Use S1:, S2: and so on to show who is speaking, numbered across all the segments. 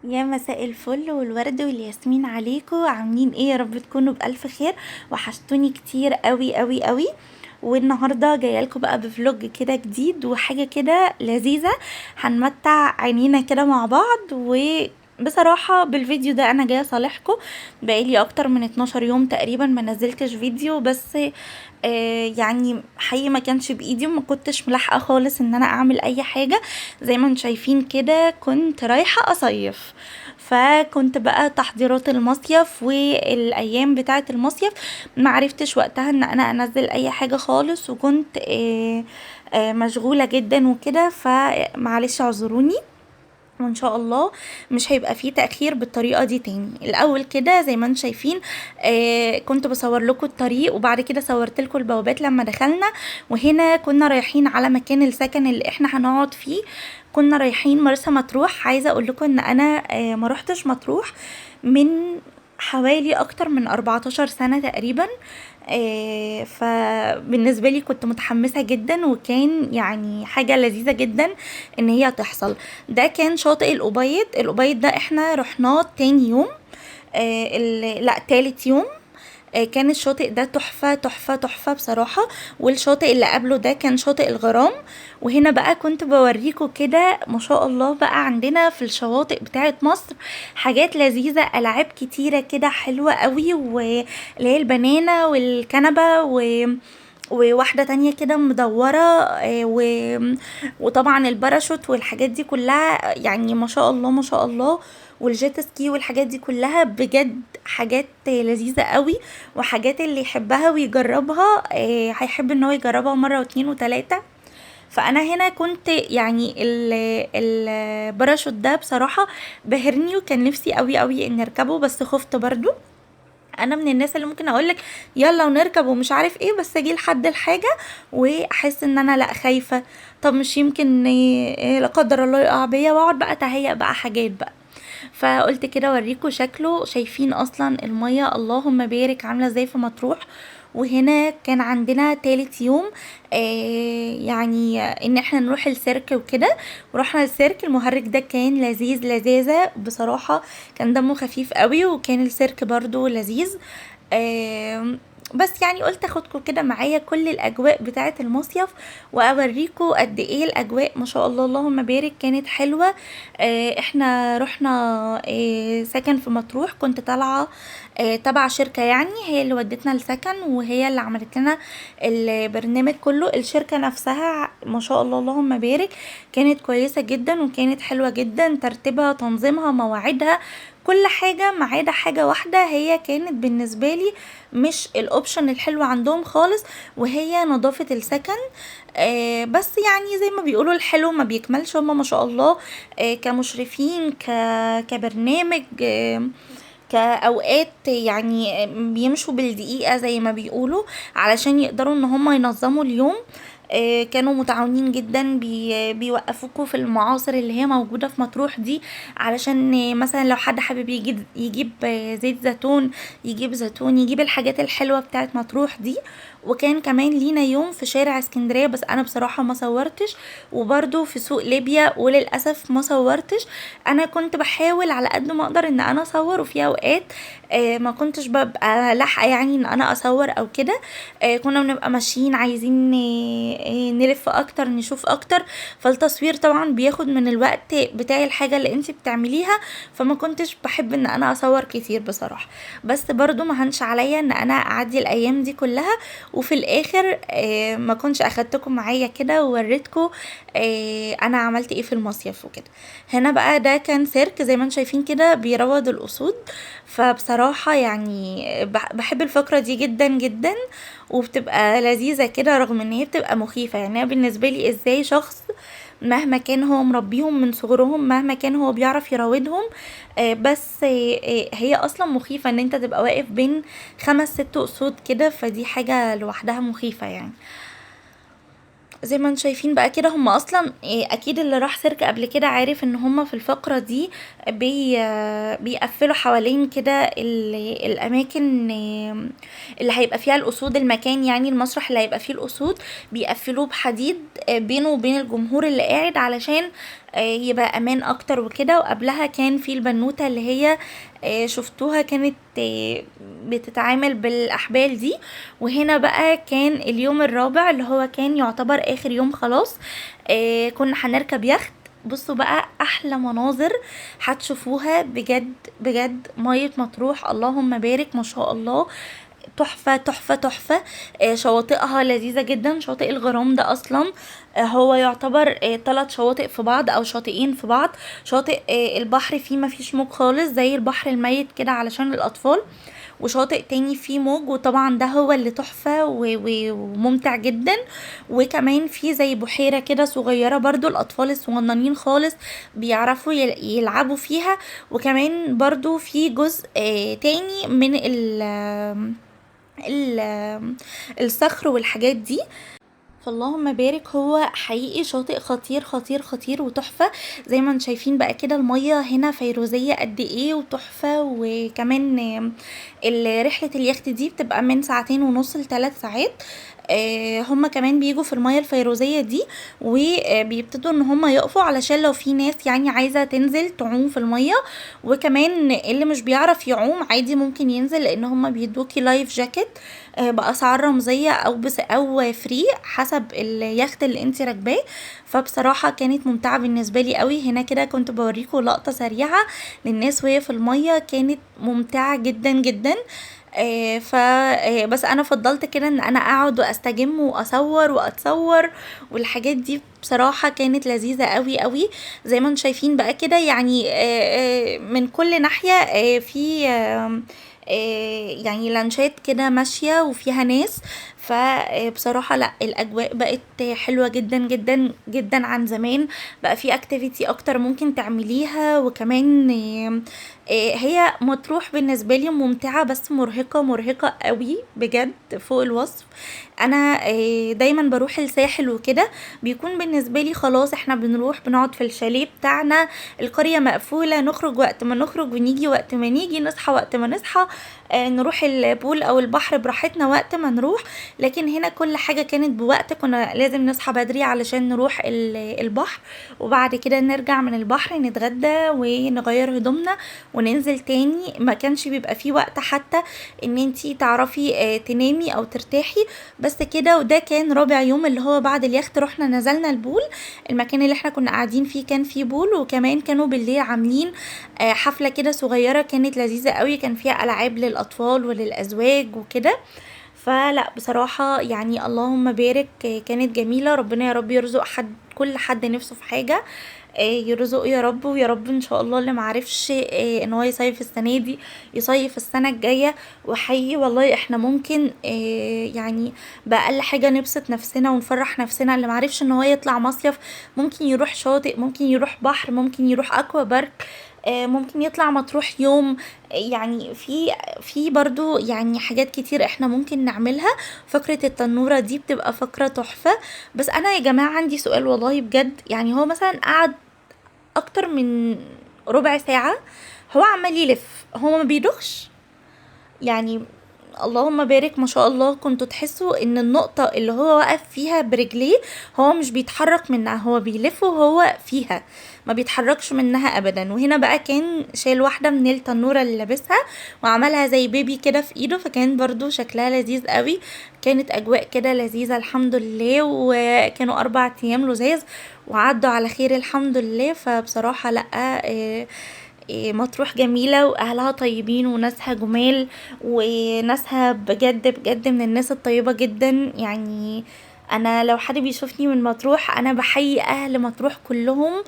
S1: يا مساء الفل والورد والياسمين عليكم، عاملين ايه؟ يا رب تكونوا بألف خير. وحشتوني كتير قوي قوي قوي. والنهارده جايه لكم بقى بفلوج كده جديد وحاجه كده لذيذه. هنمتع عينينا كده مع بعض. بصراحة بالفيديو ده انا جايه صالحكم. بقالي اكتر من 12 يوم تقريبا ما نزلتش فيديو، بس يعني حقيقي ما كانش بايدي وما كنتش ملاحقه خالص ان انا اعمل اي حاجه. زي ما انتم شايفين كده كنت رايحه اصيف. فكنت بقى تحضيرات المصيف والايام بتاعه المصيف، ما عرفتش وقتها ان انا انزل اي حاجه خالص، وكنت مشغوله جدا وكده، فمعلش اعذروني. وان شاء الله مش هيبقى فيه تأخير بالطريقة دي تاني. الاول كده زي ما انتم شايفين كنت بصور لكم الطريق، وبعد كده صورت لكم البوابات لما دخلنا. وهنا كنا رايحين على مكان السكن اللي احنا هنقعد فيه. كنا رايحين مرسى مطروح. عايزة اقول لكم ان انا ما روحتش مطروح من حوالي اكتر من 14 سنة تقريبا. فبالنسبة لي كنت متحمسة جدا، وكان يعني حاجة لذيذة جدا ان هي تحصل. ده كان شاطئ الأبيض ده احنا رحناه تاني يوم. لا تالت يوم. كان الشاطئ ده تحفة تحفة تحفة بصراحة. والشاطئ اللي قبله ده كان شاطئ الغرام. وهنا بقى كنت بوريكم كده ما شاء الله بقى عندنا في الشواطئ بتاعة مصر حاجات لذيذة، ألعاب كتيرة كده حلوة قوي، واللي هي البنانة والكنبة وواحدة تانية كده مدورة، وطبعا الباراشوت والحاجات دي كلها، يعني ما شاء الله ما شاء الله. والجيت سكي والحاجات دي كلها بجد حاجات لذيذة قوي. وحاجات اللي يحبها ويجربها هيحب ان هو يجربها مرة واتنين وتلاتة. فانا هنا كنت يعني الباراشوت ده بصراحة بهرني، وكان نفسي قوي قوي اني اركبه، بس خفت برضو. انا من الناس اللي ممكن اقولك يلا ونركب ومش عارف ايه، بس اجي لحد الحاجة واحس ان انا لا خايفة. طب مش يمكن لا قدر الله يقع بيا، واقعد بقى تهيأ بقى حاجات بقى. فقلت كده اوريكم شكله. شايفين اصلا المية اللهم بارك عاملة ازاي في مطروح. وهنا كان عندنا تالت يوم يعني ان احنا نروح السيرك وكده. ورحنا السيرك المهرج ده كان لذيذ لذاذة بصراحة. كان دمه خفيف قوي، وكان السيرك برضو لذيذ. آم، بس يعني قلت اخدكم كده معايا كل الاجواء بتاعه المصيف، واوريكم قد ايه الاجواء ما شاء الله اللهم بارك كانت حلوه. احنا رحنا سكن في مطروح. كنت طالعه تبع شركه، يعني هي اللي ودتنا السكن وهي اللي عملت لنا البرنامج كله. الشركه نفسها ما شاء الله اللهم بارك كانت كويسه جدا، وكانت حلوه جدا ترتيبها تنظيمها مواعيدها كل حاجة، ما عدا حاجة واحدة هي كانت بالنسبة لي مش الاوبشن الحلو عندهم خالص، وهي نظافة السكن. بس يعني زي ما بيقولوا الحلو ما بيكملش. هما ما شاء الله كمشرفين كبرنامج كأوقات يعني بيمشوا بالدقيقة زي ما بيقولوا، علشان يقدروا ان هم ينظموا اليوم. كانوا متعاونين جدا، بيوقفوكوا في المعاصر اللي هي موجودة في مطروح دي، علشان مثلا لو حد حابب يجيب زيت زيتون، يجيب زيتون، يجيب الحاجات الحلوة بتاعت مطروح دي. وكان كمان لينا يوم في شارع اسكندرية، بس انا بصراحة ما صورتش. وبرضو في سوق ليبيا، وللأسف ما صورتش. انا كنت بحاول على قد ما اقدر ان انا اصور، وفي اوقات ما كنتش ببقى لاحقه يعني ان انا اصور او كده. كنا بنبقى ماشيين عايزين نلف اكتر نشوف اكتر. فالتصوير طبعا بياخد من الوقت بتاع الحاجه اللي انت بتعمليها. فما كنتش بحب ان انا اصور كتير بصراحه. بس برضو ما هنش عليا ان انا اعدي الايام دي كلها، وفي الاخر ما كنتش اخدتكم معايا كده ووريتكم انا عملت ايه في المصيف وكده. هنا بقى ده كان سيرك زي ما انتم شايفين كده بيروض الاسود. فبصراحة يعني بحب الفقرة دي جدا جدا، وبتبقى لذيذة كده رغم ان هي بتبقى مخيفة. يعني أنا بالنسبة لي ازاي شخص مهما كان هو مربيهم من صغرهم، مهما كان هو بيعرف يراودهم، بس هي اصلا مخيفة ان انت تبقى واقف بين خمس ست اسود كده، فدي حاجة لوحدها مخيفة يعني. زي ما انتم شايفين بقى كده هم اصلا اكيد اللي راح سيرك قبل كده عارف ان هم في الفقرة دي بيقفلوا حوالين كده الاماكن اللي هيبقى فيها الاسود. المكان يعني المسرح اللي هيبقى فيه الاسود بيقفلوه بحديد بينه وبين الجمهور اللي قاعد، علشان يبقى امان اكتر وكده. وقبلها كان في البنوتة اللي هي شفتوها كانت بتتعامل بالاحبال دي. وهنا بقى كان اليوم الرابع اللي هو كان يعتبر اخر يوم خلاص. كنا هنركب يخت. بصوا بقى احلى مناظر هتشوفوها بجد بجد. مية مطروح اللهم بارك ما شاء الله، تحفة تحفة تحفة. شواطئها لذيذة جدا. شاطئ الغرام ده اصلا هو يعتبر 3 شواطئ في بعض او شاطئين في بعض. شاطئ البحر فيه ما فيش موج خالص زي البحر الميت كده علشان الاطفال، وشاطئ تاني فيه موج، وطبعا ده هو اللي تحفة وممتع جدا. وكمان في زي بحيرة كده صغيرة برضو الاطفال الصغننين خالص بيعرفوا يلعبوا فيها. وكمان برضو في جزء تاني من الصخر والحاجات دي. فاللهم بارك، هو حقيقي شاطئ خطير خطير خطير وتحفة. زي ما انتم شايفين بقى كده المية هنا فيروزية قد ايه وتحفة. وكمان رحلة اليخت دي بتبقى من 2.5 ل3 ساعات. هما كمان بيجوا في المية الفيروزية دي وبيبتدوا ان هما يقفوا علشان لو في ناس يعني عايزة تنزل تعوم في المية. وكمان اللي مش بيعرف يعوم عادي ممكن ينزل، لان هما بيدوكي لايف جاكيت بأسعار رمزية او فري حسب اليخت اللي انت راكباه. فبصراحة كانت ممتعة بالنسبة لي قوي. هنا كده كنت بوريكم لقطة سريعة للناس وهي في المية، كانت ممتعة جدا جدا. بس انا فضلت كده ان انا اقعد واستجم واصور واتصور، والحاجات دي بصراحة كانت لذيذة قوي قوي. زي ما انتم شايفين بقى كده يعني من كل ناحية في يعني لانشات كده ماشية وفيها ناس. فبصراحة لا، الاجواء بقت حلوة جدا جدا جدا عن زمان. بقى في اكتيفيتي اكتر ممكن تعمليها. وكمان هي مطروح بالنسبة لي ممتعة بس مرهقة مرهقة قوي بجد فوق الوصف. انا دايما بروح الساحل وكده بيكون بالنسبة لي خلاص احنا بنروح بنقعد في الشاليه بتاعنا، القرية مقفولة، نخرج وقت ما نخرج ونيجي وقت ما نيجي، نصحى وقت ما نصحى، نروح البول او البحر براحتنا وقت ما نروح. لكن هنا كل حاجة كانت بوقت، كنا لازم نصحى بدري علشان نروح البحر، وبعد كده نرجع من البحر نتغدى ونغير هدومنا وننزل تاني. ما كانش بيبقى فيه وقت حتى ان انتي تعرفي تنامي او ترتاحي بس كده. وده كان رابع يوم اللي هو بعد اليخت رحنا نزلنا البول. المكان اللي احنا كنا قاعدين فيه كان فيه بول، وكمان كانوا بالليل عاملين حفلة كده صغيرة كانت لذيذة قوي، كان فيها ألعاب للأطفال وللأزواج وكده. فلا بصراحة يعني اللهم بارك، كانت جميلة. ربنا يا رب يرزق كل حد نفسه في حاجة يرزقه يا رب. ويا رب ان شاء الله اللي معرفش ان هو يصيف السنة دي يصيف السنة الجاية. وحقيقي والله احنا ممكن يعني بأقل حاجة نبسط نفسنا ونفرح نفسنا. اللي معرفش ان هو يطلع مصيف ممكن يروح شاطئ، ممكن يروح بحر، ممكن يروح اكوا بارك، ممكن يطلع مطروح يوم. يعني في برضو يعني حاجات كتير احنا ممكن نعملها. فكرة التنورة دي بتبقى فكرة تحفة. بس انا يا جماعة عندي سؤال والله بجد، يعني هو مثلا قعد اكتر من ربع ساعة هو عمال يلف، هو ما بيدخش يعني؟ اللهم بارك ما شاء الله. كنتوا تحسوا ان النقطة اللي هو واقف فيها برجليه هو مش بيتحرك منها، هو بيلف وهو فيها ما بيتحركش منها ابدا. وهنا بقى كان شايل واحدة من التنورة اللي لابسها وعملها زي بيبي كده في ايده، فكان برضو شكلها لذيذ قوي. كانت اجواء كده لذيذة الحمد لله. وكانوا 4 ايام لذاذ وعدوا على خير الحمد لله. فبصراحة لا مطروح جميلة واهلها طيبين وناسها جمال، وناسها بجد بجد من الناس الطيبة جدا. يعني انا لو حد بيشوفني من مطروح انا بحيي اهل مطروح كلهم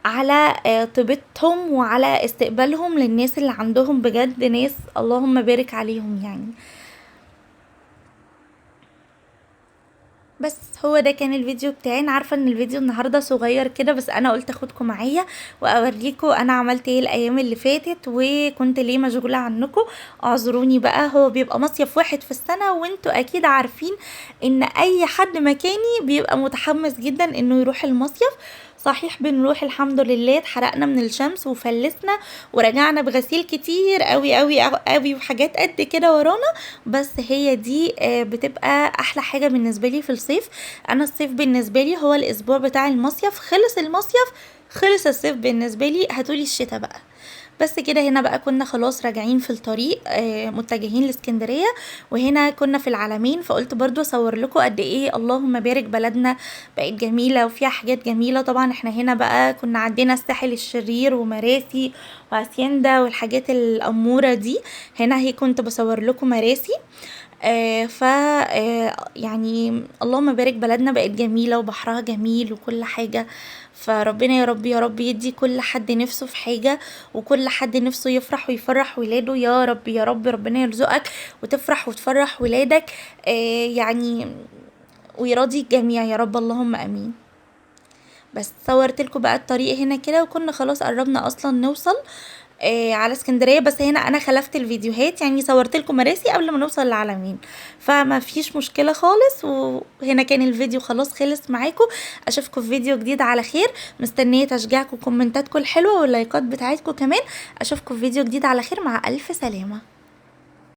S1: على طيبتهم وعلى استقبالهم للناس اللي عندهم، بجد ناس اللهم بارك عليهم يعني. بس هو ده كان الفيديو بتاعي. انا عارفه ان الفيديو النهارده صغير كده، بس انا قلت اخدكم معايا واوريكم انا عملت ايه الايام اللي فاتت وكنت ليه مشغوله عنكم. اعذروني بقى، هو بيبقى مصيف واحد في السنه وانتوا اكيد عارفين ان اي حد مكاني بيبقى متحمس جدا انه يروح المصيف. صحيح بنروح الحمد لله، اتحرقنا من الشمس وفلسنا ورجعنا بغسيل كتير قوي قوي قوي وحاجات قد كده ورانا. بس هي دي بتبقى احلى حاجة بالنسبة لي في الصيف. انا الصيف بالنسبة لي هو الاسبوع بتاع المصيف، خلص المصيف خلص الصيف بالنسبة لي، هاتولي الشتاء بقى. بس كده هنا بقى كنا خلاص راجعين في الطريق متجهين لاسكندرية، وهنا كنا في العلمين، فقلت برضو اصور لكم قد ايه اللهم بارك بلدنا بقت جميلة وفيها حاجات جميلة. طبعا احنا هنا بقى كنا عندنا الساحل الشرير ومراسي وهاسيندا والحاجات الأمورة دي، هنا هي كنت بصور لكم مراسي. ف يعني اللهم بارك بلدنا بقت جميلة وبحرها جميل وكل حاجة. فربنا يا رب يا رب يدي كل حد نفسه في حاجة، وكل حد نفسه يفرح ويفرح ولاده يا رب يا رب. ربنا يرزقك وتفرح وتفرح ولادك يعني، ويراضي الجميع يا رب اللهم امين. بس صورت لكم بقى الطريق هنا كده، وكنا خلاص قربنا اصلا نوصل على اسكندريه. بس هنا انا خلفت الفيديوهات، يعني صورت لكم مراسي قبل ما نوصل للعلمين، فما فيش مشكله خالص. وهنا كان الفيديو خلاص خلص معاكم. اشوفكم في فيديو جديد على خير، مستنيه تشجيعكم وكومنتاتكم الحلوه واللايكات بتاعتكم كمان. اشوفكم في فيديو جديد على خير، مع الف سلامه.